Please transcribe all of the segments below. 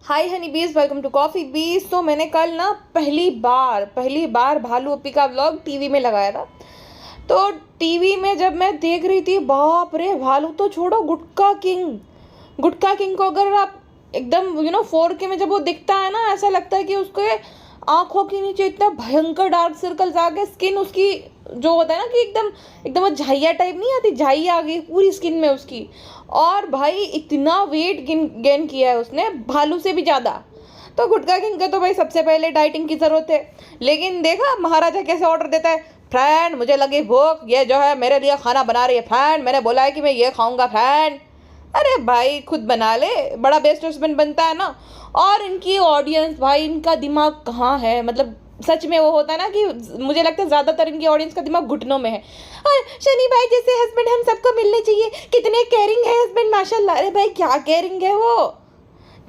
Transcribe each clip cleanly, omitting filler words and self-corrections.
हाय हनी बीज, welcome to coffee बीज। तो मैंने कल ना पहली बार भालू अपी का व्लॉग टीवी में लगाया था। तो टीवी में जब मैं देख रही थी, बाप रे, भालू तो छोड़ो, गुटका किंग को अगर आप एकदम 4K में जब वो दिखता है ना, ऐसा लगता है कि उसके आंखों के नीचे इतना भयंकर डार्क सर्कल्स आ गए। स्किन उसकी जो होता है ना कि एकदम एकदम वो झाइया टाइप नहीं आती, झाई आ गई पूरी स्किन में उसकी। और भाई इतना वेट गेन किया है उसने, भालू से भी ज़्यादा। तो गुटका किंग का तो भाई सबसे पहले डाइटिंग की ज़रूरत है। लेकिन देखा महाराजा कैसे ऑर्डर देता है, फ्रेंड मुझे लगी भूख, ये जो है मेरे लिए खाना बना रही है फ्रेंड, मैंने बोला है कि मैं ये खाऊंगा फ्रेंड। अरे भाई खुद बना ले, बड़ा बेस्ट हस्बैंड बनता है ना। और इनकी ऑडियंस, भाई इनका दिमाग कहाँ है, मतलब सच में वो होता है ना कि मुझे लगता है ज़्यादातर इनकी ऑडियंस का दिमाग घुटनों में है। और शनि भाई जैसे हस्बैंड हम सबको मिलने चाहिए, कितने केयरिंग है हस्बैंड माशाल्लाह। अरे भाई क्या केयरिंग है वो,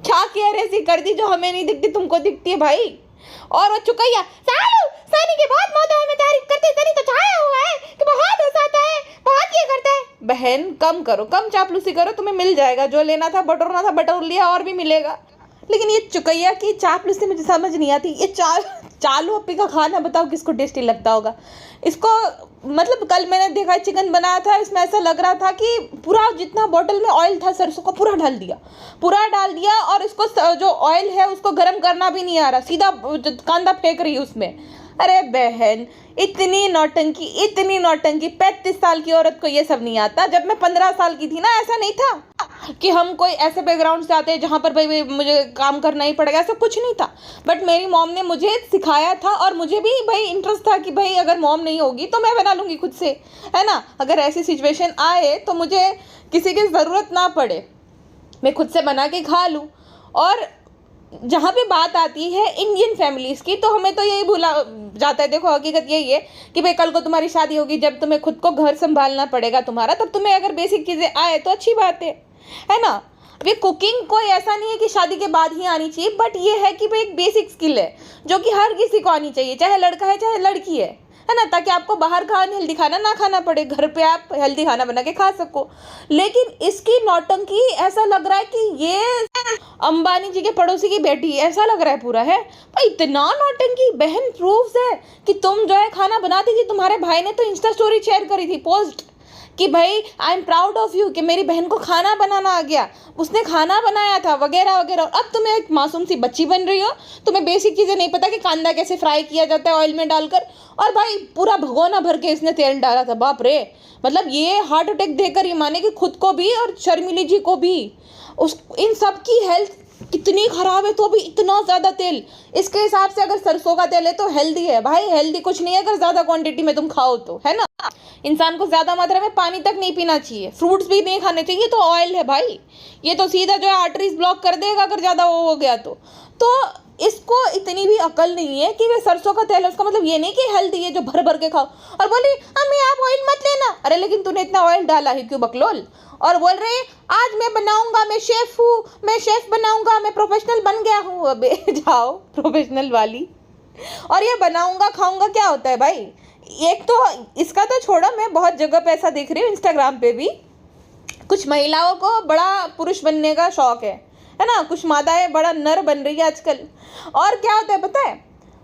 क्या केयर ऐसी कर दी जो हमें नहीं दिखती, तुमको दिखती है भाई। और वो चुकैया सालू सनी के बहुत मौत है, मैं तारीफ करते सनी तो छाया हुआ है कि बहुत हंसाता है, बहुत ये करता है। बहन कम करो, कम चापलूसी करो, तुम्हें मिल जाएगा जो लेना था, बटोरना था बटोर लिया, और भी मिलेगा। लेकिन ये चुकैया की चापलूसी मुझे समझ नहीं आती। ये चालू अपी का खाना बताओ किसको टेस्टी लगता होगा इसको। मतलब कल मैंने देखा चिकन बनाया था, इसमें ऐसा लग रहा था कि पूरा जितना बोतल में ऑयल था सरसों का पूरा डाल दिया और इसको जो ऑयल है उसको गर्म करना भी नहीं आ रहा, सीधा कांदा फेंक रही उसमें। अरे बहन इतनी नौटंकी 35 साल की औरत को ये सब नहीं आता। जब मैं 15 साल की थी ना, ऐसा नहीं था कि हम कोई ऐसे बैकग्राउंड से आते हैं जहाँ पर भाई मुझे काम करना ही पड़ेगा, ऐसा कुछ नहीं था। बट मेरी मॉम ने मुझे सिखाया था और मुझे भी भाई इंटरेस्ट था कि भाई अगर मॉम नहीं होगी तो मैं बना लूँगी खुद से, है ना। अगर ऐसी सिचुएशन आए तो मुझे किसी की ज़रूरत ना पड़े, मैं खुद से बना के खा लूँ। और जहाँ पे बात आती है इंडियन फैमिलीज़ की, तो हमें तो यही भूला जाता है। देखो हकीकत यही है कि भाई कल को तुम्हारी शादी होगी, जब तुम्हें खुद को घर संभालना पड़ेगा तुम्हारा, तब तुम्हें अगर बेसिक चीज़ें आए तो अच्छी बात है ना। ये कुकिंग कोई ऐसा नहीं है कि शादी के बाद ही आनी चाहिए, बट ये है कि भाई एक बेसिक स्किल है जो कि हर किसी को आनी चाहिए, चाहे लड़का है चाहे लड़की है ना, ताकि आपको बाहर का अनहेल्दी खाना ना खाना पड़े, घर पे आप हेल्दी खाना बना के खा सको। लेकिन इसकी नौटंकी ऐसा लग रहा है कि ये अंबानी जी के पड़ोसी की बेटी, ऐसा लग रहा है पूरा है भाई। इतना नौटंकी, बहन प्रूफ्स है कि तुम जो है खाना बनाती थी, तुम्हारे भाई ने तो इंस्टा स्टोरी शेयर करी थी, पोस्ट कि भाई I am proud of you कि मेरी बहन को खाना बनाना आ गया, उसने खाना बनाया था वगैरह वगैरह। और अब तुम्हें एक मासूम सी बच्ची बन रही हो, तुम्हें बेसिक चीज़ें नहीं पता कि कांदा कैसे फ्राई किया जाता है ऑयल में डालकर। और भाई पूरा भगोना भर के इसने तेल डाला था, बाप रे। मतलब ये हार्ट अटैक देकर ये माने कि खुद को भी और शर्मिली जी को भी, उस इन सब की हेल्थ कितनी ख़राब है, तो भी इतना ज़्यादा तेल। इसके हिसाब से अगर सरसों का तेल है तो हेल्दी है भाई, हेल्दी कुछ नहीं है अगर ज़्यादा क्वांटिटी में तुम खाओ तो, है ना। इंसान को ज़्यादा मात्रा में पानी तक नहीं पीना चाहिए, फ्रूट्स भी नहीं खाने चाहिए। तो ऑयल है भाई, ये तो सीधा जो है आर्टरीज ब्लॉक कर देगा अगर ज़्यादा वो हो गया तो इसको इतनी भी अकल नहीं है कि वे सरसों का तेल है, उसका मतलब ये नहीं कि हेल्दी है जो भर भर के खाओ। और बोली अम्मी आप ऑयल मत लेना, अरे लेकिन तूने इतना ऑयल डाला है क्यों बकलोल। और बोल रहे आज मैं बनाऊंगा, मैं शेफ हूँ, मैं शेफ बनाऊंगा, मैं प्रोफेशनल बन गया हूँ। अबे जाओ प्रोफेशनल वाली। और ये बनाऊंगा खाऊंगा क्या होता है भाई। एक तो इसका तो छोड़ो, मैं बहुत जगह पे ऐसा देख रही हूँ, इंस्टाग्राम पे भी कुछ महिलाओं को बड़ा पुरुष बनने का शौक है ना। कुछ माताएं बड़ा नर बन रही है आजकल। और क्या होता है पता है,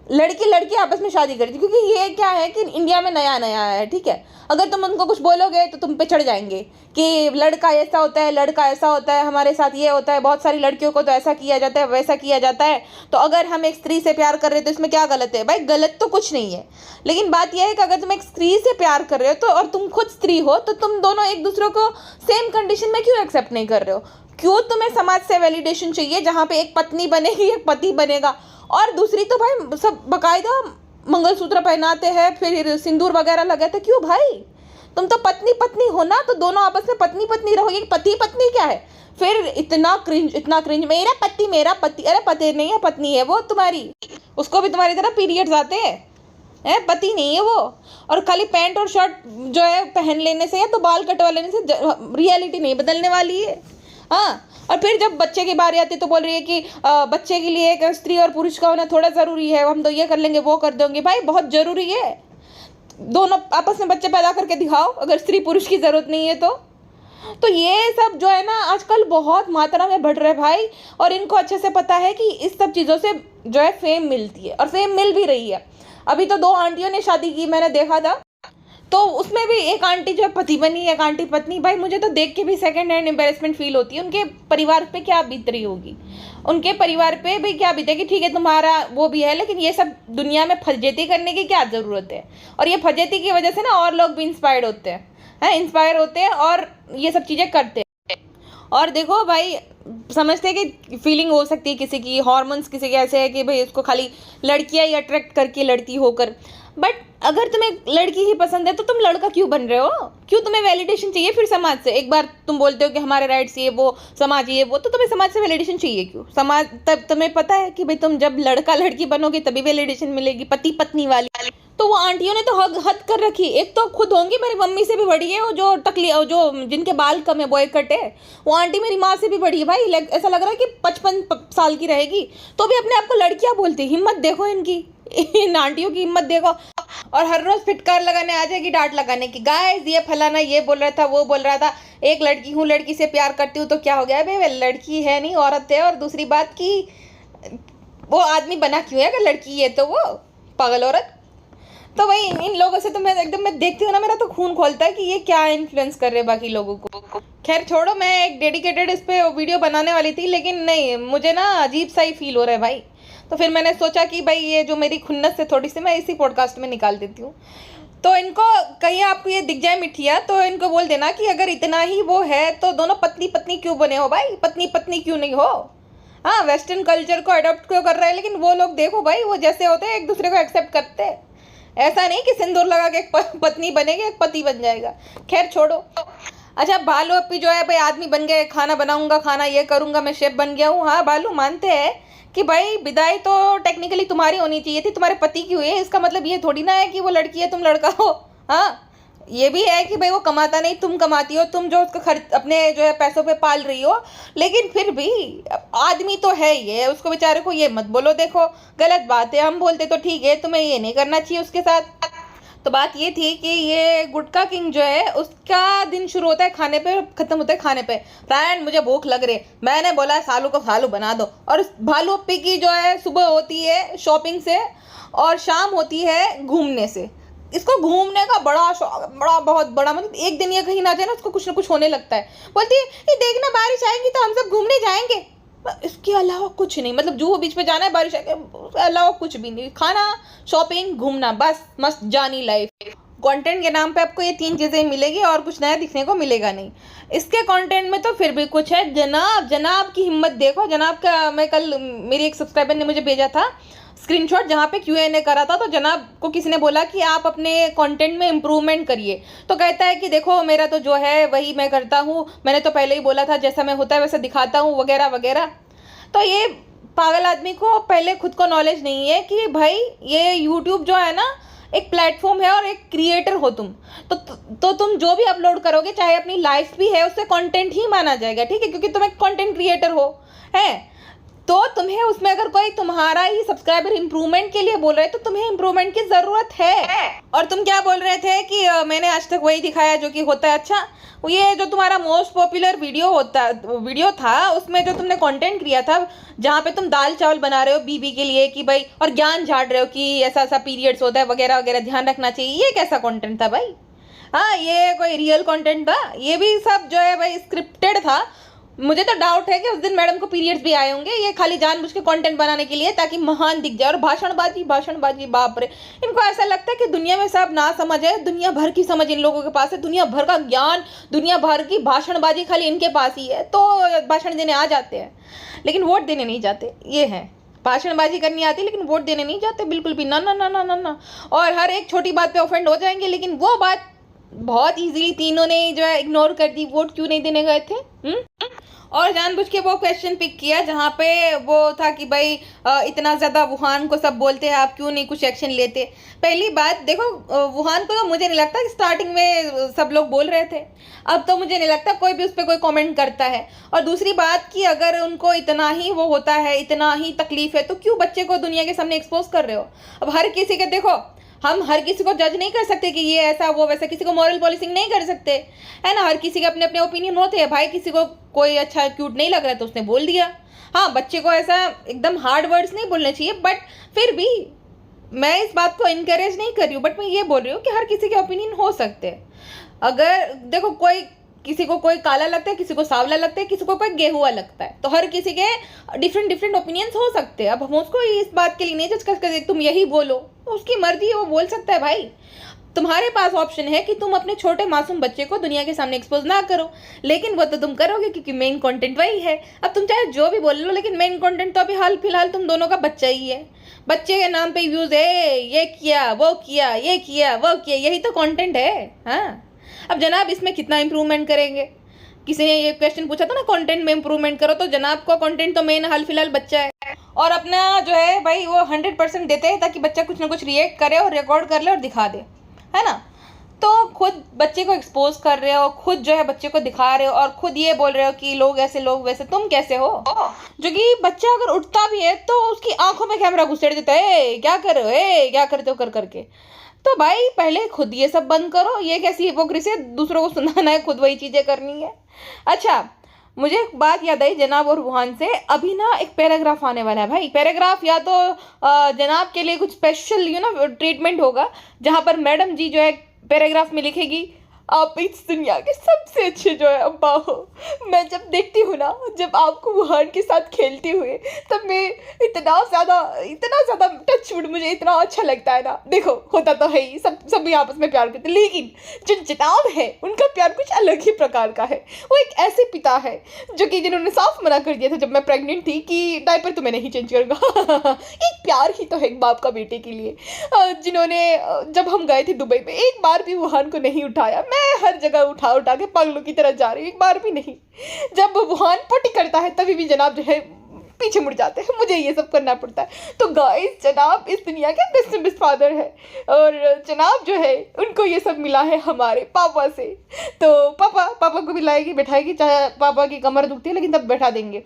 लड़की लड़की आपस में शादी करती, क्योंकि ये क्या है कि इंडिया में नया नया है, ठीक है। अगर तुम उनको कुछ बोलोगे तो तुम पे चढ़ जाएंगे कि लड़का ऐसा होता है, लड़का ऐसा होता है, हमारे साथ ये होता है, बहुत सारी लड़कियों को तो ऐसा किया जाता है वैसा किया जाता है। तो अगर हम एक स्त्री से प्यार कर रहे हैं तो इसमें क्या गलत है भाई, गलत तो कुछ नहीं है। लेकिन बात यह है कि अगर तुम एक स्त्री से प्यार कर रहे हो तो, और तुम खुद स्त्री हो, तो तुम दोनों एक दूसरे को सेम कंडीशन में क्यों एक्सेप्ट नहीं कर रहे हो। क्यों तुम्हें समाज से वैलिडेशन चाहिए जहाँ पे एक पत्नी बनेगी एक पति बनेगा, और दूसरी तो भाई सब बकायदा मंगलसूत्र पहनाते हैं, फिर सिंदूर वगैरह लगाते। क्यों भाई, तुम तो पत्नी पत्नी हो ना, तो दोनों आपस में पत्नी पत्नी रहोगे। पति पत्नी क्या है फिर, इतना क्रिंज मेरा पति। अरे पति नहीं है, पत्नी है वो तुम्हारी, उसको भी तुम्हारी तरह पीरियड्स आते हैं, पति नहीं है वो। और खाली पैंट और शर्ट जो है पहन लेने से या तो बाल कटवा लेने से रियलिटी नहीं बदलने वाली है। हाँ, और फिर जब बच्चे की बारी आती है तो बोल रही है कि बच्चे के लिए एक स्त्री और पुरुष का होना थोड़ा ज़रूरी है, हम तो ये कर लेंगे वो कर देंगे। भाई बहुत ज़रूरी है, दोनों आपस में बच्चे पैदा करके दिखाओ अगर स्त्री पुरुष की ज़रूरत नहीं है तो। तो ये सब जो है ना आजकल बहुत मात्रा में बढ़ रहा है भाई, और इनको अच्छे से पता है कि इस सब चीज़ों से जो है फेम मिलती है, और फेम मिल भी रही है। अभी तो 2 आंटियों ने शादी की, मैंने देखा था, तो उसमें भी एक आंटी जो है पति बनी, एक आंटी पत्नी। भाई मुझे तो देख के भी सेकंड हैंड एम्बेरसमेंट फील होती है। उनके परिवार पे क्या बीत रही होगी, उनके परिवार पे भी क्या बीतेगी। ठीक है तुम्हारा वो भी है, लेकिन ये सब दुनिया में फजेती करने की क्या ज़रूरत है। और ये फजेती की वजह से ना और लोग भी इंस्पायर्ड होते हैं इंस्पायर होते हैं और ये सब चीज़ें करते हैं। और देखो भाई, समझते हैं कि फीलिंग हो सकती है किसी की, हार्मोन्स किसी के ऐसे है कि भाई उसको खाली लड़कियां ही अट्रैक्ट करके लड़की होकर। बट अगर तुम्हें लड़की ही पसंद है तो तुम लड़का क्यों बन रहे हो? क्यों तुम्हें वैलिडेशन चाहिए फिर समाज से? एक बार तुम बोलते हो कि हमारे राइट्स ये वो, समाज ये वो, तो तुम्हें समाज से वैलिडेशन चाहिए क्यों? समाज, तब तुम्हें पता है कि भाई तुम जब लड़का लड़की बनोगे तभी वैलिडेशन मिलेगी, पति पत्नी वाली। तो वो आंटियों ने तो हद कर रखी। एक तो खुद होंगी मेरी मम्मी से भी बड़ी है, वो जो टकली, जो जिनके बाल कम है, बॉय कट है, वो आंटी मेरी माँ से भी बड़ी है भाई। ऐसा लग रहा है कि 55 साल की रहेगी, तो भी अपने आप को लड़कियां बोलती। हिम्मत देखो इनकी, इन आंटियों की हिम्मत देखो। और हर रोज फिटकार लगाने आ जाएगी, डांट लगाने की, गाइस ये फलाना ये बोल रहा था, वो बोल रहा था, एक लड़की हूँ, लड़की से प्यार करती हूँ तो क्या हो गया भाई, लड़की है नहीं, औरत है। और दूसरी बात की वो आदमी बना क्यों है अगर लड़की है तो, वो पागल औरत। तो भाई इन लोगों से तो मैं देखती हूँ ना, मेरा तो खून खोलता है कि ये क्या इन्फ्लुएंस कर रहे हैं बाकी लोगों को। खैर छोड़ो, मैं एक डेडिकेटेड इस पे वीडियो बनाने वाली थी, लेकिन नहीं, मुझे ना अजीब सा ही फील हो रहा है भाई। तो फिर मैंने सोचा कि भाई ये जो मेरी खुन्नस है थोड़ी सी, मैं इसी पॉडकास्ट में निकाल देती हूँ। तो इनको कहीं आपको ये दिख जाए मिठिया, तो इनको बोल देना कि अगर इतना ही वो है तो दोनों पत्नी पत्नी क्यों बने हो भाई, पत्नी पत्नी क्यों नहीं हो। हाँ, वेस्टर्न कल्चर को अडॉप्ट क्यों कर रहे हैं, लेकिन वो लोग देखो भाई, वो जैसे होते हैं एक दूसरे को एक्सेप्ट करते हैं। ऐसा नहीं कि सिंदूर लगा के एक पत्नी बनेगी, एक पति बन जाएगा। खैर छोड़ो। अच्छा, बालू अपी जो है भाई आदमी बन गए, खाना बनाऊंगा, खाना ये करूंगा, मैं शेफ बन गया हूँ। हाँ बालू मानते हैं कि भाई विदाई तो टेक्निकली तुम्हारी होनी चाहिए थी, तुम्हारे पति की हुई है। इसका मतलब ये थोड़ी ना है कि वो लड़की है तुम लड़का हो। हाँ, ये भी है कि भाई वो कमाता नहीं, तुम कमाती हो, तुम जो उसका खर्च अपने जो है पैसों पे पाल रही हो। लेकिन फिर भी आदमी तो है ये, उसको बेचारे को ये मत बोलो। देखो गलत बात है, हम बोलते तो ठीक है, तुम्हें ये नहीं करना चाहिए उसके साथ। तो बात ये थी कि ये गुटखा किंग जो है उसका दिन शुरू होता है खाने पे, खत्म होता है खाने पे। फ्रेंड मुझे भूख लग रही है, मैंने बोला सालू को फालू बना दो। और भालू अप्पी की जो है सुबह होती है शॉपिंग से और शाम होती है घूमने से। इसको घूमने का बड़ा शौक, बड़ा बहुत बड़ा, मतलब एक दिन ये कहीं ना जाए ना उसको कुछ ना कुछ होने लगता है। बोलती है ये देखना बारिश आएगी तो हम सब घूमने जाएंगे, इसके अलावा कुछ नहीं। मतलब जुहू बीच पे जाना है, बारिश आएगी, उसके अलावा कुछ भी नहीं। खाना, शॉपिंग, घूमना, बस मस्त जानी लाइफ। कंटेंट के नाम पे आपको ये 3 चीज़ें मिलेगी और कुछ नया दिखने को मिलेगा नहीं। इसके कंटेंट में तो फिर भी कुछ है। जनाब की हिम्मत देखो। जनाब का, मैं कल, मेरी एक सब्सक्राइबर ने मुझे भेजा था स्क्रीनशॉट जहाँ पे Q&A करा था, तो जनाब को किसी ने बोला कि आप अपने कंटेंट में इम्प्रूवमेंट करिए। तो कहता है कि देखो मेरा तो जो है वही मैं करता हूँ, मैंने तो पहले ही बोला था जैसा मैं होता है वैसा दिखाता हूँ, वगैरह वगैरह। तो ये पागल आदमी को पहले खुद को नॉलेज नहीं है कि भाई ये यूट्यूब जो है ना एक प्लेटफॉर्म है और एक क्रिएटर हो तुम। तो तुम जो भी अपलोड करोगे, चाहे अपनी लाइफ भी है, उससे कंटेंट ही माना जाएगा, ठीक है, क्योंकि तुम एक कंटेंट क्रिएटर हो, है। तो तुम्हें उसमें अगर कोई तुम्हारा ही सब्सक्राइबर इंप्रूवमेंट के लिए बोल रहे हैं तो तुम्हें इंप्रूवमेंट की जरूरत है। और तुम क्या बोल रहे थे कि मैंने आज तक वही दिखाया जो कि होता है। अच्छा, ये जो तुम्हारा मोस्ट पॉपुलर वीडियो था उसमें जो तुमने कंटेंट किया था, जहाँ पे तुम दाल चावल बना रहे हो बीबी के लिए कि भाई, और ज्ञान झाड़ रहे हो कि ऐसा ऐसा पीरियड्स होता है वगैरह वगैरह, ध्यान रखना चाहिए, ये कैसा कंटेंट था भाई? हाँ, ये कोई रियल कंटेंट था? ये भी सब जो है भाई स्क्रिप्टेड था। मुझे तो डाउट है कि उस दिन मैडम को पीरियड्स भी आए होंगे, ये खाली जानबूझ के कंटेंट बनाने के लिए ताकि महान दिख जाए। और भाषणबाजी, बाप रे, इनको ऐसा लगता है कि दुनिया में सब ना समझ है, दुनिया भर की समझ इन लोगों के पास है, दुनिया भर का ज्ञान, दुनिया भर की भाषणबाजी खाली इनके पास ही है। तो भाषण देने आ जाते हैं लेकिन वोट देने नहीं जाते, ये है। भाषणबाजी करनी आती है लेकिन वोट देने नहीं जाते बिल्कुल भी, ना ना ना ना ना ना। और हर एक छोटी बात पे ऑफेंड हो जाएंगे, लेकिन वो बात बहुत इजीली तीनों ने जो है इग्नोर कर दी। वोट क्यों नहीं देने गए थे? और जानबूझ के वो क्वेश्चन पिक किया जहाँ पे वो था कि भाई इतना ज़्यादा वुहान को सब बोलते हैं, आप क्यों नहीं कुछ एक्शन लेते। पहली बात देखो, वुहान को तो मुझे नहीं लगता कि स्टार्टिंग में सब लोग बोल रहे थे, अब तो मुझे नहीं लगता कोई भी उस पर कोई कमेंट करता है। और दूसरी बात कि अगर उनको इतना ही वो होता है, इतना ही तकलीफ है, तो क्यों बच्चे को दुनिया के सामने एक्सपोज कर रहे हो? अब हर किसी के देखो, हम हर किसी को जज नहीं कर सकते कि ये ऐसा वो वैसा, किसी को मॉरल पॉलिसिंग नहीं कर सकते, है ना। हर किसी के अपने अपने ओपिनियन होते हैं भाई। किसी को कोई अच्छा क्यूट नहीं लग रहा तो उसने बोल दिया। हाँ, बच्चे को ऐसा एकदम हार्ड वर्ड्स नहीं बोलने चाहिए, बट फिर भी मैं इस बात को इनकरेज नहीं कर रही हूँ, बट मैं ये बोल रही हूँ कि हर किसी के ओपिनियन हो सकते हैं। अगर देखो किसी को कोई काला लगता है, किसी को सांवला लगता है, किसी को कोई गेहुआ लगता है, तो हर किसी के डिफरेंट ओपिनियंस हो सकते हैं। अब हम उसको इस बात के लिए नहीं जज कर तुम यही बोलो, उसकी मर्जी है, वो बोल सकता है भाई। तुम्हारे पास ऑप्शन है कि तुम अपने छोटे मासूम बच्चे को दुनिया के सामने एक्सपोज ना करो, लेकिन वो तो तुम करोगे क्योंकि मेन कंटेंट वही है। अब तुम चाहे जो भी बोल लो, लेकिन मेन कंटेंट तो अभी हाल फिलहाल तुम दोनों का बच्चा ही है। बच्चे के नाम पे व्यूज है, ये किया वो किया, ये किया वो किया, यही तो कंटेंट है। हाँ, अब जनाब इसमें कितना इंप्रूवमेंट करेंगे? किसी ने ये क्वेश्चन पूछा था ना, कंटेंट में इंप्रूवमेंट करो, तो जनाब को कंटेंट तो मेन हाल फिलहाल बच्चा है, और अपना जो है भाई वो 100% देते हैं ताकि बच्चा कुछ ना कुछ रिएक्ट करे और रिकॉर्ड कर ले और दिखा दे, है ना। तो खुद बच्चे को एक्सपोज कर रहे हो, खुद जो है बच्चे को दिखा रहे हो, और खुद ये बोल रहे हो कि लोग ऐसे लोग वैसे, तुम कैसे हो? जो कि बच्चा अगर उठता भी है तो उसकी आंखों में कैमरा घुसेड़ देता है, क्या कर रहे हो, क्या करते हो कर करके। तो भाई पहले खुद ये सब बंद करो। ये कैसी हिपोक्रेसी है, दूसरों को सुनाना है, खुद वही चीजें करनी है। अच्छा, मुझे एक बात याद आई जनाब और वुहान से, अभी ना एक पैराग्राफ आने वाला है भाई। पैराग्राफ या तो जनाब के लिए कुछ स्पेशल ट्रीटमेंट होगा, जहाँ पर मैडम जी जो है पैराग्राफ में लिखेगी, आप इस दुनिया के सबसे अच्छे जो है अब्बा हो। मैं जब देखती हूँ ना, जब आपको वुहान के साथ खेलते हुए, तब मैं इतना ज़्यादा टचवुड, मुझे इतना अच्छा लगता है ना। देखो, होता तो है ही, सभी आपस में प्यार करते, लेकिन जो जनाब है उनका प्यार कुछ अलग ही प्रकार का है। वो एक ऐसे पिता है जो कि जिन्होंने साफ मना कर दिया था जब मैं प्रेग्नेंट थी कि डायपर तो मैं नहीं चेंज करूँगा। एक प्यार ही तो है एक बाप का बेटे के लिए, जिन्होंने जब हम गए थे दुबई में, एक बार भी वुहान को नहीं उठाया। मैं हर जगह उठा के पागलों की तरह जा रही हूँ, एक बार भी नहीं। जब वुहान पोटी करता है तभी भी जनाब जो है पीछे मुड़ जाते हैं, मुझे ये सब करना पड़ता है। तो गाइस, जनाब इस दुनिया के बेस्ट फादर है, और जनाब जो है उनको ये सब मिला है हमारे पापा से। तो पापा को भी लाएगी, बैठाएगी, चाहे पापा की कमर दुखती है लेकिन तब बैठा देंगे,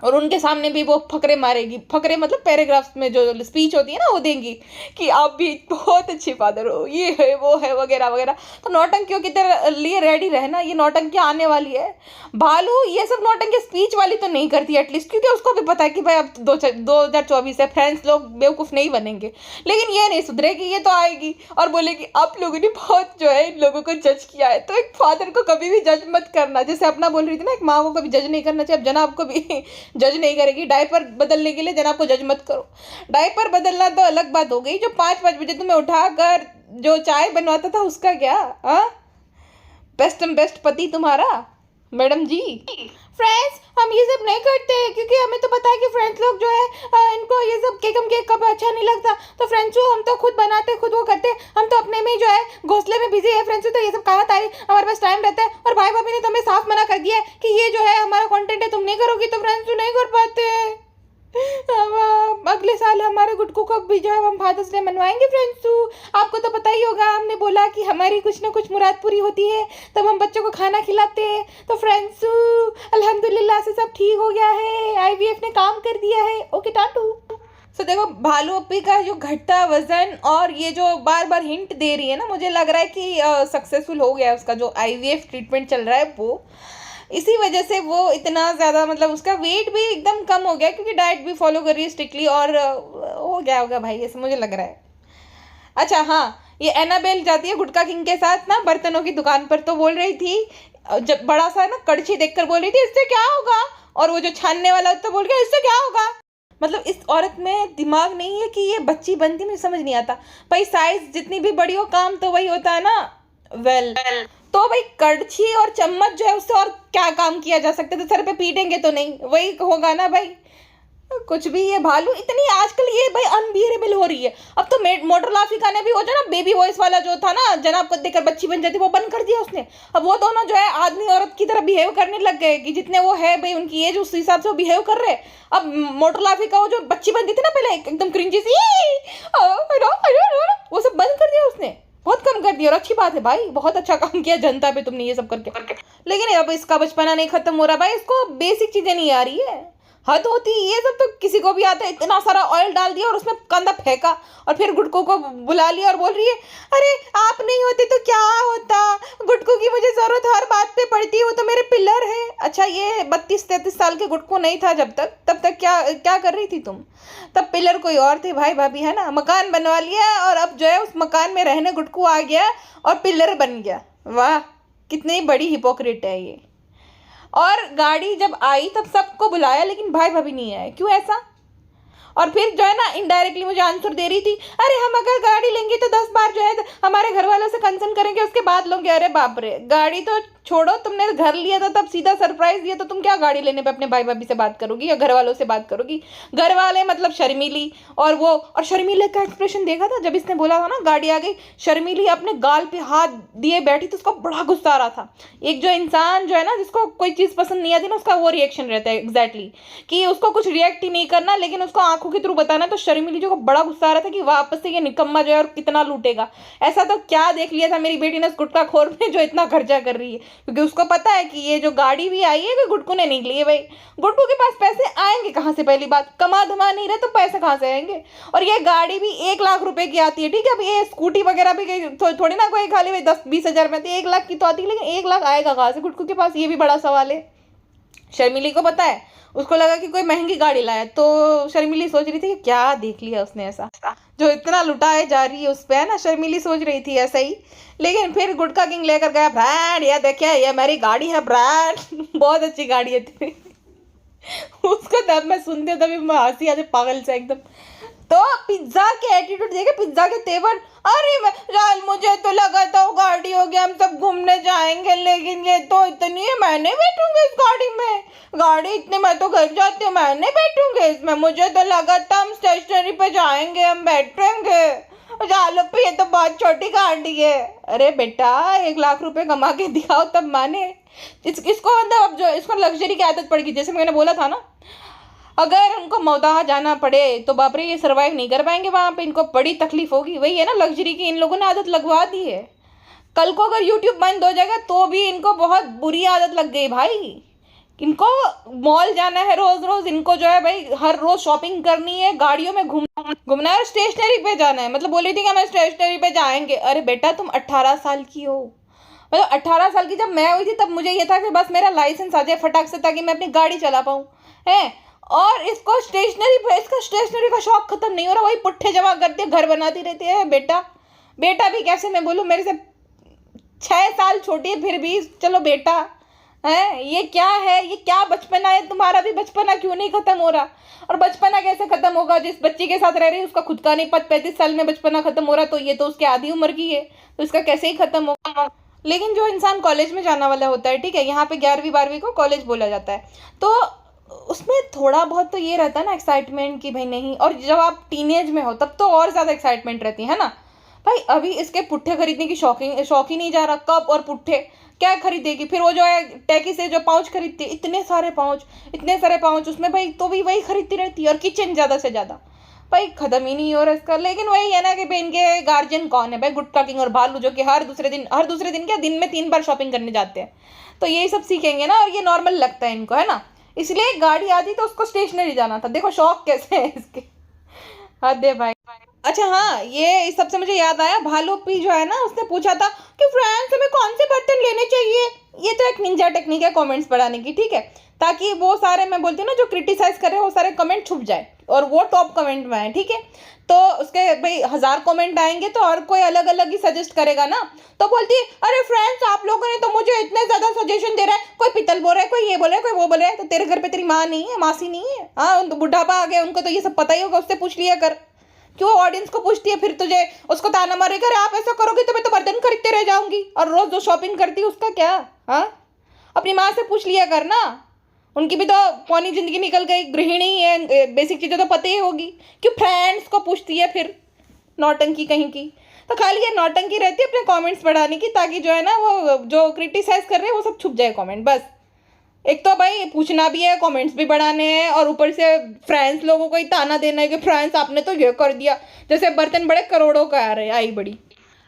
और उनके सामने भी वो फकरे मारेगी। फकरे मतलब पैराग्राफ्स में जो स्पीच होती है ना, वो देंगी कि आप भी बहुत अच्छे फादर हो, ये है वो है वगैरह वगैरह। तो नौटंकियों की तरह लिए रेडी रहना, ये नौटंकी आने वाली है। भालू ये सब नौटंकी स्पीच वाली तो नहीं करती एटलीस्ट, क्योंकि उसको भी पता है कि भाई अब 2024 है, फ्रेंड्स लोग बेवकूफ़ नहीं बनेंगे। लेकिन ये नहीं सुधरेगी, ये तो आएगी और बोलेगी आप लोगों ने बहुत जो है इन लोगों को जज किया है। तो एक फादर को कभी भी जज मत करना, जैसे अपना बोल रही थी ना, एक माँ को कभी जज नहीं करना चाहिए, अब जनाब को भी जज नहीं करेगी। डायपर बदलने के लिए जनाब को जज मत करो। डायपर बदलना तो अलग बात हो गई, जो 5 बजे तुम्हें उठाकर जो चाय बनवाता था उसका क्या? बेस्ट पति तुम्हारा मैडम जी। फ्रेंड्स, हम ये सब नहीं करते क्योंकि हमें तो पता है कि फ्रेंड्स लोग जो है इनको ये सब केक कब अच्छा नहीं लगता। तो फ्रेंड्स हम तो खुद बनाते, खुद वो करते, हम तो अपने में जो है घोंसले में बिजी है। फ्रेंड्स तो ये सब कहाँ तारी, हमारे पास टाइम रहता है। और भाई भाभी ने तो हमें साफ मना कर दिया है कि ये जो है हमारा कंटेंट है, तुम नहीं करोगी तो फ्रेंड्स नहीं कर पाते। अगले साल हमारे गुटकू को भी जो है हम फादर्स डे मनवाएंगे फ्रेंड्स। आपको तो पता ही होगा, हमने बोला कि हमारी कुछ ना कुछ मुराद पूरी होती है तब हम बच्चों को खाना खिलाते हैं। तो फ्रेंड्स अल्हम्दुलिल्लाह से सब ठीक हो गया है, आईवीएफ ने काम कर दिया है। ओके टाटू। तो देखो, भालू अप्पी का जो घटता वजन और ये जो बार बार हिंट दे रही है ना, मुझे लग रहा है कि सक्सेसफुल हो गया उसका जो आईवीएफ ट्रीटमेंट चल रहा है वो। इसी वजह से वो इतना ज़्यादा मतलब उसका वेट भी एकदम कम हो गया, क्योंकि डाइट भी फॉलो कर रही है स्ट्रिक्टली, और हो गया होगा भाई, ऐसे मुझे लग रहा है। अच्छा हाँ, ये एनाबेल जाती है गुटका किंग के साथ ना बर्तनों की दुकान पर, तो बोल रही थी, जब बड़ा सा ना कड़छी देखकर बोल रही थी इससे क्या होगा, और वो जो छानने वाला तो बोल गया इससे क्या होगा। मतलब इस औरत में दिमाग नहीं है कि ये बच्ची बनती, मुझे समझ नहीं आता भाई। साइज जितनी भी बड़ी हो, काम तो वही होता है ना। वेल तो भाई कड़छी और चम्मच जो है उससे और क्या काम किया जा सकता है? तो सर पे पीटेंगे तो नहीं, वही होगा ना भाई। कुछ भी ये भालू इतनी आजकल ये भाई अनबियरेबल हो रही है। अब तो मोटरलाफिका ने भी हो जो ना बेबी वॉइस वाला जो था ना, जनाब को देखकर बच्ची बन जाती, वो बंद कर दिया उसने। अब वो दोनों जो है आदमी औरत की तरह बिहेव करने लग गए कि जितने वो है भाई उनकी एज उस हिसाब से वो बिहेव कर रहे। अब मोटरलाफिका वो जो बच्ची बनती थी ना पहले एकदम क्रिंजी सी, वो सब बंद कर दिया उसने, बहुत कम कर दिया। और अच्छी बात है भाई, बहुत अच्छा काम किया जनता पे तुमने ये सब करके। लेकिन अब इसका बचपना नहीं खत्म हो रहा भाई, इसको बेसिक चीजें नहीं आ रही है। हद होती है, ये सब तो किसी को भी आता है। इतना सारा ऑयल डाल दिया और उसमें कंधा फेंका और फिर गुटकू को बुला लिया और बोल रही है अरे आप नहीं होते तो क्या होता, गुटकू की मुझे जरूरत हर बात पे पड़ती है, वो तो मेरे पिलर है। अच्छा ये 32-33 साल के गुटकू नहीं था जब तक, तब तक क्या क्या कर रही थी तुम? तब पिलर कोई और थे भाई भाभी, है ना। मकान बनवा लिया और अब जो है उस मकान में रहने गुटकू आ गया और पिलर बन गया। वाह कितनी बड़ी हिपोक्रेट है ये। और गाड़ी जब आई तब सबको बुलाया लेकिन भाई भाभी नहीं आए, क्यों ऐसा? और फिर जो है ना इनडायरेक्टली मुझे आंसर दे रही थी अरे हम अगर गाड़ी लेंगे तो 10 बार जो है हमारे घर वालों से कंसर्न करेंगे उसके बाद लोगे। अरे बाप रे, गाड़ी तो छोड़ो, तुमने घर लिया था तब सीधा सरप्राइज दिया, तो तुम क्या गाड़ी लेने पे अपने भाई भाभी से बात करोगी या घर वालों से बात करोगी? घर वाले मतलब शर्मीली, और वो, और शर्मीले का एक्सप्रेशन देखा था जब इसने बोला था ना गाड़ी आ गई, शर्मीली अपने गाल पे हाथ दिए बैठी तो उसका बड़ा गुस्सा आ रहा था। एक जो इंसान जो है ना जिसको कोई चीज़ पसंद नहीं आती ना उसका वो रिएक्शन रहता है एग्जैक्टली, कि उसको कुछ रिएक्ट ही नहीं करना लेकिन उसको आंखों के थ्रू बताना। तो शर्मीली जो को बड़ा गुस्सा आ रहा था कि वापस से ये निकम्मा जो है और कितना लूटेगा। ऐसा तो क्या देख लिया था मेरी बेटी ने गुटखा खोर में जो इतना खर्चा कर रही है, क्योंकि उसको पता है कि ये जो गाड़ी भी आई है गुटकू ने नहीं ली है। भाई गुटकू के पास पैसे आएंगे कहाँ से? पहली बात, कमा धमा नहीं रहे तो पैसे कहाँ से आएंगे? और ये गाड़ी भी 1 लाख रुपए की आती है, ठीक है। अब ये स्कूटी वगैरह भी थोड़ी ना कोई खाली 10-20 हज़ार में, 1 लाख की तो आती है, लेकिन 1 लाख आएगा कहाँ से गुटकू के पास? ये भी बड़ा सवाल है। शर्मिली को पता है, उसको लगा कि कोई महंगी गाड़ी लाया, तो शर्मिली सोच रही थी कि क्या देख लिया उसने ऐसा जो इतना लुटाए जा रही है उस पर, है ना। शर्मिली सोच रही थी ऐसा ही। लेकिन फिर गुटखा किंग लेकर गया, ब्रांड ये देखिए ये मेरी गाड़ी है ब्रांड बहुत अच्छी गाड़ी है तेरी उसको तब मैं सुनती हूँ तभी मैं हंसी आती पागल से एकदम। तो पिज्जा के एटीट्यूड देखे, पिज्जा के तेवर। अरे यार मुझे तो लगा था वो गाड़ी हो गया हम सब घूमने जाएंगे, लेकिन ये तो इतनी है, मैं नहीं बैठूंगी इस गाड़ी में, गाड़ी इतने, मैं तो घर जाती हूँ, मैं नहीं बैठूंगी इसमें, मुझे तो लगा था हम स्टेशनरी पे जाएंगे हम बैठेंगे, चालो पे ये तो बहुत छोटी गाड़ी है। अरे बेटा 1 लाख रुपए कमा के दिखाओ तब माने। इसको मतलब अब जो इसको लग्जरी की आदत पड़ गई, जैसे मैंने बोला था ना, अगर उनको मौदाह जाना पड़े तो बाप रे ये सर्वाइव नहीं कर पाएंगे वहाँ पे, इनको बड़ी तकलीफ होगी। वही है ना, लग्जरी की इन लोगों ने आदत लगवा दी है। कल को अगर यूट्यूब बंद हो जाएगा तो भी इनको बहुत बुरी आदत लग गई भाई। इनको मॉल जाना है रोज रोज, इनको जो है भाई हर रोज शॉपिंग करनी है, गाड़ियों में घूमना है, स्टेशनरी पे जाना है। मतलब बोल रही थी कि हमें स्टेशनरी पे जाएंगे। अरे बेटा तुम 18 साल की हो, मतलब 18 साल की जब मैं हुई थी तब मुझे ये था कि बस मेरा लाइसेंस आ जाए फटाक से ताकि मैं अपनी गाड़ी चला पाऊँ, है। और इसको स्टेशनरी पे, इसका स्टेशनरी का शौक खत्म नहीं हो रहा, वही पुट्ठे जमा करती है, घर बनाती रहती है। बेटा बेटा भी कैसे मैं बोलूँ, मेरे से 6 साल छोटी है फिर भी चलो बेटा है। ये क्या है, ये क्या बचपना है तुम्हारा? भी बचपना क्यों नहीं खत्म हो रहा? और बचपना कैसे खत्म होगा? जिस बच्ची के साथ रह रही है उसका खुद का नहीं, 35 साल में बचपना खत्म हो रहा, तो ये तो उसके आधी उम्र की है, तो इसका कैसे ही खत्म होगा? लेकिन जो इंसान कॉलेज में जाने वाला होता है, ठीक है, यहाँ पे 11वीं 12वीं को कॉलेज बोला जाता है, तो उसमें थोड़ा बहुत तो ये रहता है ना एक्साइटमेंट कि भाई नहीं। और जब आप टीनेज में हो तब तो और ज़्यादा एक्साइटमेंट रहती है ना भाई। अभी इसके पुट्ठे खरीदने की शौक ही नहीं जा रहा, कप और पुट्ठे क्या खरीदेगी? फिर वो जो है टैकी से जो पाउच खरीदती है, इतने सारे पाउच उसमें भाई, तो भी वही खरीदती रहती है। और किचन ज़्यादा से ज़्यादा भाई ख़त्म ही नहीं हो रहा इसका। लेकिन वही है ना कि भाई इनके गार्जियन कौन है भाई? गुटखा किंग और भालू जो कि हर दूसरे दिन क्या दिन में 3 बार शॉपिंग करने जाते हैं, तो यही सब सीखेंगे ना। और ये नॉर्मल लगता है इनको, है ना। इसलिए गाड़ी आती तो उसको स्टेशनरी जाना था। देखो शौक कैसे है इसके, हद है भाई। अच्छा हाँ, ये इस सबसे मुझे याद आया, भालू पी जो है ना उसने पूछा था कि फ्रेंड्स हमें कौन से बर्तन लेने चाहिए। ये तो एक निंजा टेक्निक है कमेंट्स पढ़ाने की, ठीक है, ताकि वो सारे, मैं बोलती हूँ ना, जो क्रिटिसाइज कर रहे हैं वो सारे कमेंट छुप जाए और वो टॉप कमेंट में आए, ठीक है। तो उसके भाई 1000 कमेंट आएंगे तो और कोई अलग अलग ही सजेस्ट करेगा ना। तो बोलती है अरे फ्रेंड्स आप लोगों ने तो मुझे इतने ज़्यादा सजेशन दे रहा है, कोई पितल बोल रहा है, कोई ये बोल रहा है, कोई वो बोल रहा है, तो तेरे घर पे तेरी माँ नहीं है, मासी नहीं है? हाँ बुढ़ापा आ गया उनको तो ये सब पता ही होगा, उससे पूछ लिया कर। क्यों ऑडियंस को पूछती है फिर? तुझे उसको ताना मारेगा, अरे आप ऐसा करोगे तो मैं तो बर्तन खरीदते रह जाऊंगी, और रोज जो शॉपिंग करती है उसका क्या? हाँ अपनी माँ से पूछ लिया कर ना, उनकी भी तो पौनी जिंदगी निकल गई, गृहिणी है, बेसिक चीज़ें तो पता ही होगी। क्यों फ्रेंड्स को पूछती है फिर? नौटंकी कहीं की। तो खाली ये नौटंकी रहती है अपने कमेंट्स बढ़ाने की, ताकि जो है ना वो जो क्रिटिसाइज कर रहे हैं वो सब छुप जाए कमेंट, बस। एक तो भाई पूछना भी है, कमेंट्स भी बढ़ाने हैं, और ऊपर से फ्रेंड्स लोगों को ही ताना देना है कि फ्रेंड्स आपने तो ये कर दिया, जैसे बर्तन बड़े करोड़ों का आ रहे आई बड़ी।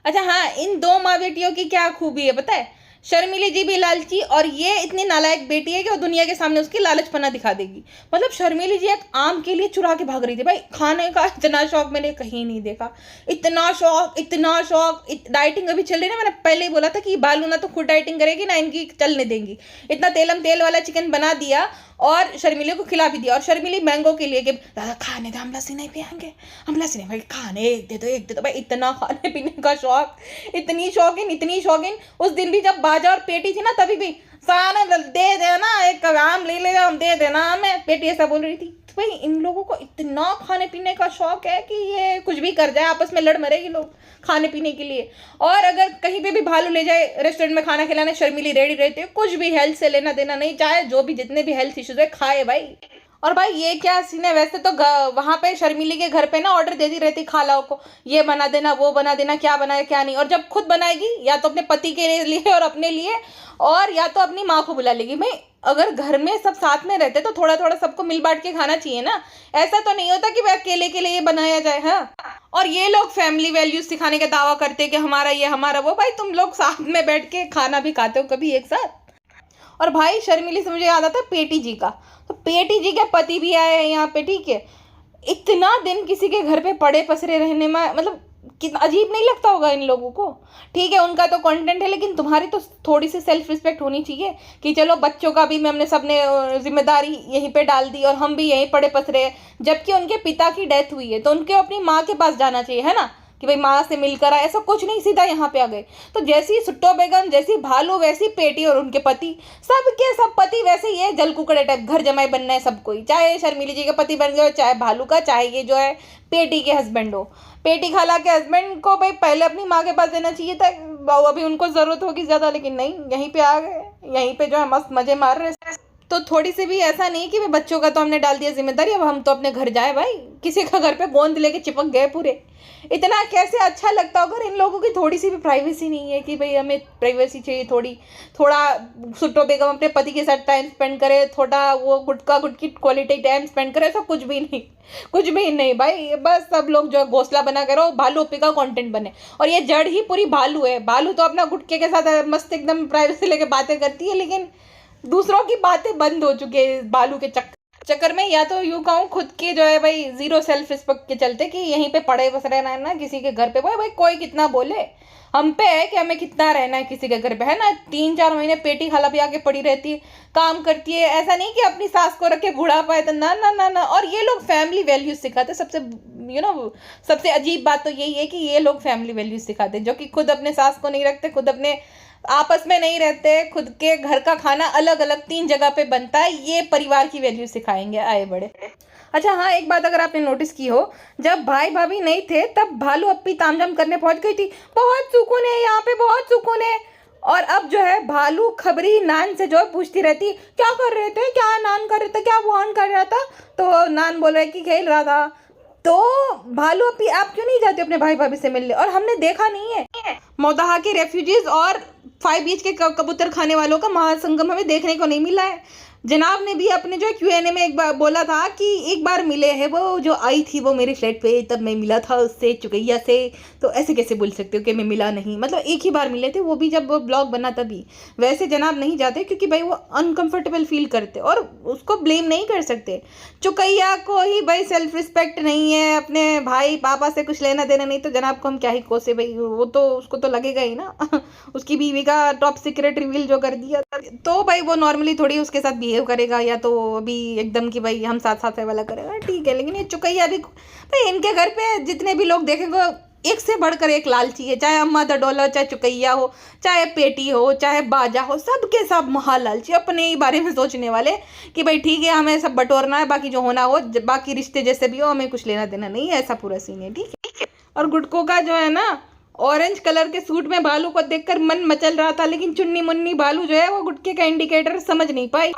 अच्छा हाँ, इन 2 माँ बेटियों की क्या खूबी है पता है? शर्मिली जी भी लालची, और ये इतनी नालायक बेटी है कि वो दुनिया के सामने उसकी लालचपना दिखा देगी। मतलब शर्मिली जी एक आम के लिए चुरा के भाग रही थी भाई। खाने का इतना शौक मैंने कहीं नहीं देखा, इतना शौक, इतना शौक। डाइटिंग अभी चल रही है ना, मैंने पहले ही बोला था कि बालू ना तो खुद डाइटिंग करेगी ना इनकी चलने देंगी। इतना तेलम तेल वाला चिकन बना दिया और शर्मिली को खिला भी दिया। और शर्मिली मैंगो के लिए कि दादा खाने दे, हम लस्सी नहीं पियेंगे, हम लस्सी नहीं भाई, खाने एक दे दो, एक दे दो भाई। इतना खाने पीने का शौक, इतनी शौकीन, इतनी शौकीन। उस दिन भी जब बाजा और पेटी थी ना, तभी भी सारे दे देना, एक आम ले लेगा, हम दे देना हमें, पेटी ऐसा बोल रही थी। तो भाई इन लोगों को इतना खाने पीने का शौक है कि ये कुछ भी कर जाए, आपस में लड़ मरेगी लोग खाने पीने के लिए। और अगर कहीं पे भी भालू ले जाए रेस्टोरेंट में खाना खिलाने, शर्मिली रेडी रहती है, कुछ भी हेल्थ से लेना देना नहीं, चाहे जो भी जितने भी हेल्थ इश्यूज है खाए भाई। और भाई ये क्या सीन है, वैसे तो वहां पे शर्मिली के घर पे ना ऑर्डर देती रहती खालाओं को, ये बना देना, वो बना देना, क्या बनाए क्या नहीं। और जब खुद बनाएगी या तो अपने पति के लिए और अपने लिए, और या तो अपनी माँ को बुला लेगी। भाई अगर घर में सब साथ में रहते तो थोड़ा थोड़ा सबको मिल बांट के खाना चाहिए ना। ऐसा तो नहीं होता कि भाई अकेले के लिए बनाया जाए। हाँ, और ये लोग फैमिली वैल्यूज सिखाने का दावा करते हैं कि हमारा ये हमारा वो। भाई तुम लोग साथ में बैठ के खाना भी खाते हो कभी एक साथ? और भाई शर्मिली से मुझे याद आता है पेटी जी का। तो पेटी जी के पति भी आए हैं यहाँ पे, ठीक है। इतना दिन किसी के घर पे पड़े पसरे रहने में, मतलब कितना अजीब नहीं लगता होगा इन लोगों को? ठीक है उनका तो कंटेंट है, लेकिन तुम्हारी तो थोड़ी सी सेल्फ रिस्पेक्ट होनी चाहिए कि चलो बच्चों का भी हमने सबने जिम्मेदारी यहीं पे डाल दी और हम भी यहीं पड़े पसरे हैं। जबकि उनके पिता की डेथ हुई है तो उनके अपनी माँ के पास जाना चाहिए, है ना, कि भाई माँ से मिलकर आए। ऐसा कुछ नहीं, सीधा यहाँ पे आ गए। तो जैसी सुट्टो बेगम, जैसी भालू, वैसी पेटी और उनके पति, सबके सब पति वैसे ही है जल कुकड़े टाइप, घर जमाई बनना है सबको ही। चाहे शर्मिली जी का पति बन गए, चाहे भालू का, चाहे ये जो है पेटी के हस्बैंड हो। पेटी खाला के हस्बैंड को भाई पहले अपनी माँ के पास देना चाहिए था, अभी उनको जरूरत होगी ज्यादा, लेकिन नहीं, यहीं पे आ गए, यहीं पे जो है मस्त मजे मार रहे। तो थोड़ी सी भी ऐसा नहीं कि भाई बच्चों का तो हमने डाल दिया जिम्मेदारी, अब हम तो अपने घर जाए। भाई किसी का घर पे गोंद लेके चिपक गए पूरे। इतना कैसे अच्छा लगता होगा? इन लोगों की थोड़ी सी भी प्राइवेसी नहीं है कि भाई हमें प्राइवेसी चाहिए थोड़ा सुट्टो बेगम अपने पति के साथ टाइम स्पेंड करे, थोड़ा वो गुटका गुटकी क्वालिटी टाइम स्पेंड करे, ऐसा कुछ भी नहीं, कुछ भी नहीं भाई। बस सब लोग जो घोंसला बना कर भालू ओपी का कंटेंट बने। और ये जड़ ही पूरी भालू है। भालू तो अपना गुटके के साथ मस्त एकदम प्राइवेसी लेके बातें करती है, लेकिन दूसरों की बातें बंद हो चुकी है इस भालू के चक्कर में। या तो यूं कहूँ खुद के जो है भाई जीरो सेल्फ रिस्पेक्ट के चलते कि यहीं पे पड़े बस रहना है ना किसी के घर पे। भाई कोई कितना बोले, हम पे है कि हमें कितना रहना है किसी के घर पे, है ना। 3-4 महीने पेटी खाला भी आके पड़ी रहती है, काम करती है। ऐसा नहीं कि अपनी सास को रख के बुढ़ा पाए, तो ना ना ना ना। और ये लोग फैमिली वैल्यूज सिखाते। सबसे सबसे अजीब बात तो यही है कि ये लोग फैमिली वैल्यूज सिखाते, जो कि खुद अपने सास को नहीं रखते, खुद अपने आपस में नहीं रहते, खुद के घर का खाना अलग अलग 3 जगह पे बनता है। ये परिवार की वैल्यू सिखाएंगे आए बड़े। अच्छा हाँ, एक बात अगर आपने नोटिस की हो, जब भाई भाभी नहीं थे तब भालू अपी तामझाम करने पहुंच गई थी, बहुत सुकून है यहाँ पे, बहुत सुकून है। और अब जो है भालू खबरी नान से जो है पूछती रहती, क्या कर रहे थे, क्या नान कर रहे थे, क्या वॉन कर रहा था? तो नान बोल रहा है कि खेल रहा था। तो भालू अपी आप क्यों नहीं जाते अपने भाई भाभी से मिलने? और हमने देखा नहीं है मोदाहा के रेफ्यूजीज और 5 बीच के कबूतर खाने वालों का महासंगम हमें देखने को नहीं मिला है। जनाब ने भी अपने जो Q&A में एक बार बोला था कि एक बार मिले हैं, वो जो आई थी वो मेरे फ्लैट पे, तब मैं मिला था उससे, चुकैया से। तो ऐसे कैसे बोल सकते हो कि मैं मिला नहीं? मतलब एक ही बार मिले थे, वो भी जब वो ब्लॉग बना तभी। वैसे जनाब नहीं जाते क्योंकि भाई वो अनकंफर्टेबल फील करते, और उसको ब्लेम नहीं कर सकते। चुकैया को ही भाई सेल्फ रिस्पेक्ट नहीं है, अपने भाई पापा से कुछ लेना देना नहीं, तो जनाब को हम क्या ही कोसे भाई, वो तो उसको तो लगेगा ही ना। उसकी बीवी का टॉप सीक्रेट रिवील जो कर दिया, तो भाई वो नॉर्मली थोड़ी उसके साथ बिहेव करेगा, या तो अभी एकदम कि भाई हम साथ साथ वाला करेगा, ठीक है। लेकिन ये चुकैया भी भाई, इनके घर पे जितने भी लोग देखेंगे एक से बढ़कर एक लालची है, चाहे अम्मा दडोला, चाहे चुकैया हो, चाहे पेटी हो, चाहे बाजा हो, सबके सब महा लालची, अपने ही बारे में सोचने वाले कि भाई ठीक है हमें सब बटोरना है, बाकी जो होना हो, बाकी रिश्ते जैसे भी हो हमें कुछ लेना देना नहीं है, ऐसा पूरा सीन है, ठीक है। और गुटको का जो है ना, ऑरेंज कलर के सूट में भालू को देखकर मन मचल रहा था, लेकिन चुन्नी मुन्नी भालू जो है वो गुटके का इंडिकेटर समझ नहीं पाई।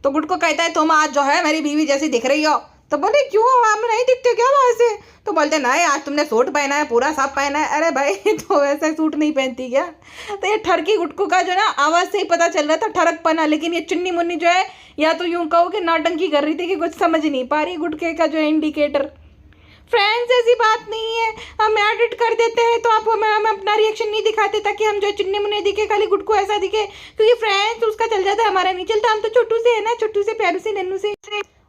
तो गुटको कहता है तुम आज जो है मेरी बीवी जैसी दिख रही हो। तो बोले क्यों, हम नहीं दिखते क्या वहां से? तो बोलते नहीं, आज तुमने सूट पहना है, पूरा सब पहना है। अरे भाई तो वैसे सूट नहीं पहनती क्या? तो ये ठरकी गुटको का जो ना आवाज से ही पता चल रहा था ठरक पना, लेकिन ये चुन्नी मुन्नी जो है, या तो यूं कहो कि नौटंकी कर रही थी कि कुछ समझ नहीं पा रही, गुटके का जो है इंडिकेटर। फ्रेंड्स ऐसी बात नहीं है, हम एडिट कर देते हैं तो आप हमें अपना रिएक्शन नहीं दिखाते ताकि हम जो चुन्नी मुन्ने दिखे, खाली गुटको ऐसा दिखे, क्योंकि फ्रेंड्स उसका चल जाता है, हमारा नहीं चलता। हम तो छोटू से है ना, छोटू से, प्यारू से, नन्नू से।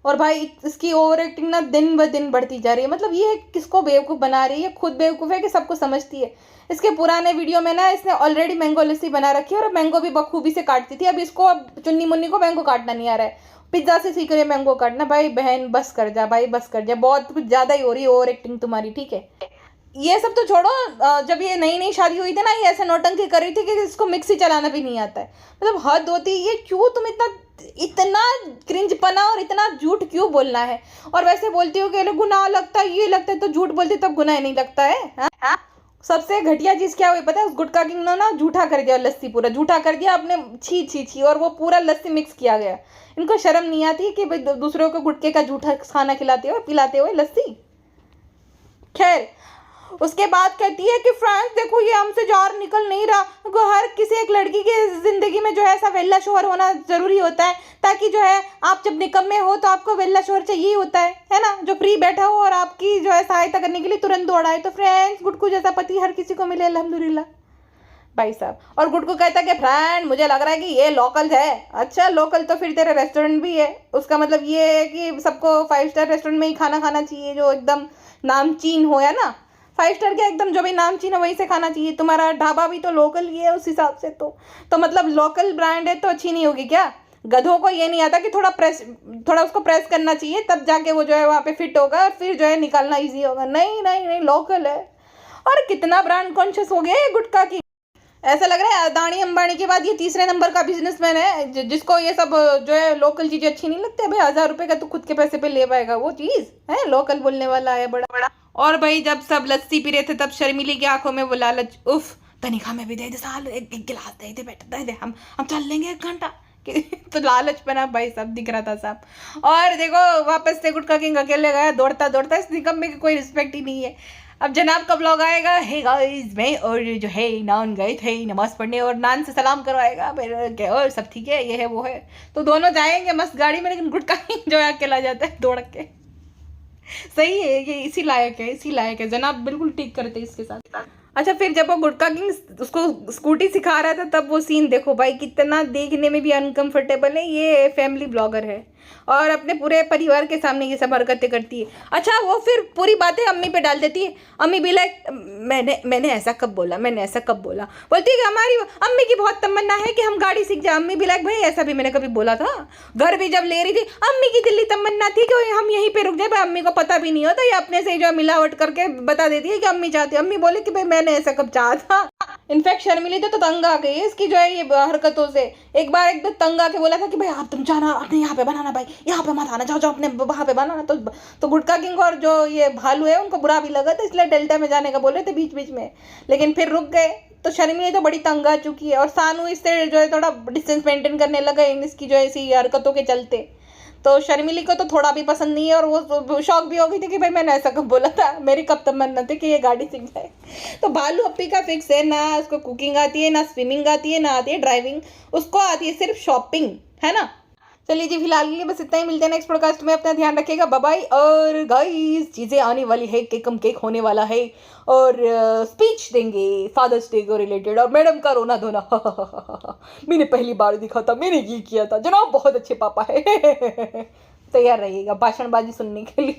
और भाई इसकी ओवर एक्टिंग ना दिन ब दिन बढ़ती जा रही है। मतलब ये किसको बेवकूफ़ बना रही है, खुद बेवकूफ़ है कि सबको समझती है। इसके पुराने वीडियो में ना इसने ऑलरेडी मैंगो लस्सी बना रखी है और मैंगो भी बखूबी से काटती थी। अब इसको, अब चुन्नी मुन्नी को मैंगो काटना नहीं आ रहा है, पिज्जा से सीख रही है मैंगो काटना। भाई बहन बस कर जा, भाई बस कर जा, बहुत कुछ ज़्यादा ही हो रही है ओवर एक्टिंग तुम्हारी, ठीक है। ये सब तो छोड़ो, जब ये नई नई शादी हुई थी ना, ये ऐसे नौटंकी कर रही थी कि इसको मिक्सी चलाना भी नहीं आता है। मतलब हद होती है। ये क्यों तुम इतना इतना क्रिंजपना और इतना झूठ क्यों बोलना है? और वैसे बोलती हो कि गुनाह लगता है, ये लगता है, तो झूठ बोलती तब गुनाह नहीं लगता है, हाँ? सबसे घटिया चीज क्या हुई पता है? उस गुटखा किंग ने ना झूठा कर दिया, लस्सी पूरा झूठा कर दिया आपने, छी छी छी, और वो पूरा लस्सी मिक्स किया गया। इनको शर्म नहीं आती कि भाई दूसरों को गुटके का झूठा खाना खिलाते हुए पिलाते हुए लस्सी। खैर, उसके बाद कहती है कि फ्रेंड्स देखो ये हमसे जार निकल नहीं रहा, हर किसी एक लड़की की जिंदगी में जो है ऐसा वेला शोहर होना जरूरी होता है, ताकि जो है आप जब निकम्मे हो तो आपको वेला शोहर चाहिए होता है ना, जो फ्री बैठा हो और आपकी जो है सहायता करने के लिए तुरंत दौड़ आए। तो फ्रेंड्स गुटकू जैसा पति हर किसी को मिले अल्हम्दुलिल्लाह भाई साहब। और गुटकू कहता है कि फ्रेंड मुझे लग रहा है कि ये लोकल है। अच्छा लोकल तो फिर तेरा रेस्टोरेंट भी है, उसका मतलब ये है कि सबको 5 स्टार रेस्टोरेंट में ही खाना खाना चाहिए जो एकदम नामचीन हो, है ना। 5 स्टार के एकदम जो भी नामचीन है वहीं से खाना चाहिए। तुम्हारा ढाबा भी तो लोकल ही है उस हिसाब से, तो मतलब लोकल ब्रांड है तो अच्छी नहीं होगी क्या? गधों को ये नहीं आता कि थोड़ा उसको प्रेस करना चाहिए, तब जाके वो जो है वहाँ पे फिट होगा और फिर जो है निकालना ईजी होगा। नहीं नहीं नहीं, लोकल है। और कितना ब्रांड कॉन्शियस हो गया है गुटखा की। ऐसा लग रहा है अदानी अंबानी के बाद ये तीसरे नंबर का बिजनेसमैन है जिसको ये सब जो है लोकल चीजें अच्छी नहीं लगती। भाई 1000 रुपए का तो खुद के पैसे पे ले पाएगा वो चीज है, लोकल बोलने वाला है बड़ा बड़ा। और भाई जब सब लस्सी पी रहे थे तब शर्मिली की आंखों में वो लालच, उफ तनिखा में भी दे दे साल, एक गिलास दे दे बेटा, दे दे, हम चल लेंगे 1 घंटा तो लालच बना भाई, सब दिख रहा था सब। और देखो वापस से गुटखा किंग अकेले गया दौड़ता दौड़ता, इस निकम्मे की कोई रिस्पेक्ट ही नहीं है। अब जनाब का ब्लॉग आएगा, हे गाइस मैं और जो है नान गए थे नमाज पढ़ने, और नान से सलाम करवाएगा फिर और सब ठीक है, ये है वो है, तो दोनों जाएंगे मस्त गाड़ी में। लेकिन गुटखा किंग जो है अकेला जाता है दौड़ के। सही है ये, इसी लायक है, इसी लायक है जनाब, बिल्कुल ठीक करते इसके साथ। अच्छा फिर जब वो गुटखा किंग उसको स्कूटी सिखा रहा था तब वो सीन देखो भाई, कितना देखने में भी अनकंफर्टेबल है। ये फैमिली ब्लॉगर है और अपने पूरे परिवार के सामने ये सब हरकतें करती है। अच्छा वो फिर पूरी बातें अम्मी पे डाल देती है। अम्मी भी लाइक मैंने ऐसा कब बोला, मैंने ऐसा कब बोला, बोलती है कि हमारी अम्मी की बहुत तमन्ना है कि हम गाड़ी सीख जाए। अम्मी भी लाइक भाई ऐसा भी मैंने कभी बोला था। घर भी जब ले रही थी अम्मी की दिल्ली तमन्ना थी कि हम यहीं पे रुक जाए। भाई अम्मी को पता भी नहीं होता, ये अपने से जो मिलावट करके बता देती है कि अम्मी चाहती है। अम्मी बोले कि भाई मैंने ऐसा कब चाहा था। इनफैक्ट शर्मिली तो तंग आ गई है इसकी जो है ये हरकतों से। एक बार एकदम तंग आके बोला था कि भाई आप तुम जाना अपने यहाँ पे बनाना, भाई यहाँ पे मत आना, जाओ जाओ अपने वहाँ पे बनाना। तो गुटखा किंग और जो ये भालू है उनको बुरा भी लगा था, इसलिए डेल्टा में जाने का बोल रहे थे बीच बीच में, लेकिन फिर रुक गए। तो शर्मिली तो बड़ी तंग आ चुकी है और सानू इससे जो है थोड़ा डिस्टेंस मेंटेन करने लगा इसकी जो है इसी हरकतों के चलते। तो शर्मिली को तो थोड़ा भी पसंद नहीं है और वो शौक भी हो गई थी कि भाई मैंने ऐसा कब बोला था, मेरी कब तमन्ना थी कि ये गाड़ी सीख जाए। तो भालू अप्पी का फिक्स है, ना उसको कुकिंग आती है, ना स्विमिंग आती है, ना आती है ड्राइविंग, उसको आती है सिर्फ शॉपिंग, है ना। चलिए जी फिलहाल के लिए बस इतना ही, मिलते हैं नेक्स्ट पॉडकास्ट में, अपना ध्यान रखिएगा, बाय बाय। और गाइस चीज़ें आने वाली है, केकम केक होने वाला है और स्पीच देंगे फादर्स डे को रिलेटेड, और मैडम का रोना धोना मैंने पहली बार दिखा था, मैंने ये किया था, जनाब बहुत अच्छे पापा है तैयार रहिएगा भाषणबाजी सुनने के लिए।